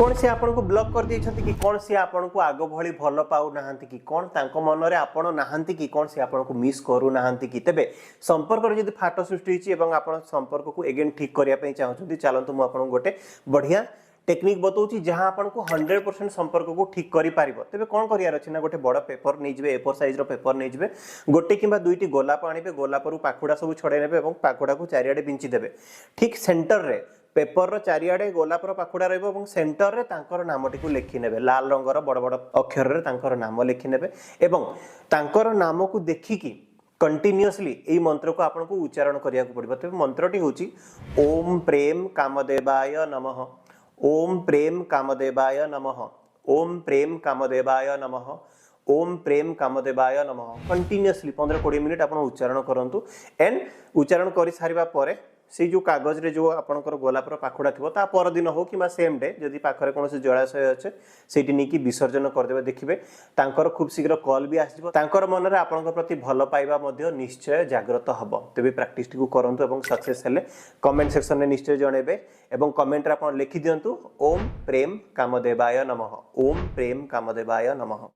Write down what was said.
कौन से आपन को ब्लॉक कर देइछंती कि कौन से आपन को आगो भली भल पाउ नाहंती कि कौन तांको मनरे आपन नाहंती कि कौन से आपन को मिस करू नाहंती कि तेबे संपर्क रे जदि फाट सृष्टि हिची एवं आपन संपर्क को अगेन ठीक करिया पई चाहछंती चलंतु मु आपन गोटे बढ़िया टेक्निक बताऊँ जहाँ आपन को 100% संपर्क को ठीक करि पारिबो तेबे कोन करियार अछि ना गोटे बड़ पेपर नै जिवे A4 साइज रो पेपर नै जिवे गोटे किबा दुईटी गोलाप आनिबे गोलाप रु पाखुडा सब छडे नेबे एवं पाखुडा को चारियाडे बिंची देबे ठीक सेंटर रे पेपर रो चारियाडे गोलाप रो पाखुडा रहइबो एवं सेंटर रे तांकर नामटी को लिखि नेबे लाल रंगर बड़ बड़ अक्षर रे तांकर नाम लिखि नेबे एवं तांकर नाम को देखिकी कंटिन्यूअसली ए मंत्र को आपन को उच्चारण करिया को पड़िबो तबे मंत्रटी होची ओम प्रेम कामदेवाय नमः ओम प्रेम कामदेवाय नमः ओम प्रेम कामदेवाय नमः ओम प्रेम कामदेवाय नमः कंटिन्यूअसली 15-20 मिनिट आपण उच्चारण करंतु एंड उच्चारण करि सारिबा परे से जो कागज रे जो आपनकर गोलापर पाखुडा थिबो ता पर दिन हो किबा सेम डे जदि पाखरे कोनोसी जलाशय अछि सेठी नी की विसर्जन कर देबे देखिबे तांकर खूब शीघ्र कॉल भी आसीबो तांकर मन रे आपनकर प्रति भलो पाइबा मध्ये निश्चय जागृत हबो तेबे प्रैक्टिस टी को करंतु एवं सक्सेस हेले कमेंट सेक्शन रे निश्चय जणेबे एवं कमेंट रे आपन लिखि दियंतु ओम प्रेम कामदेवाय नमः ओम प्रेम कामदेवाय नमः।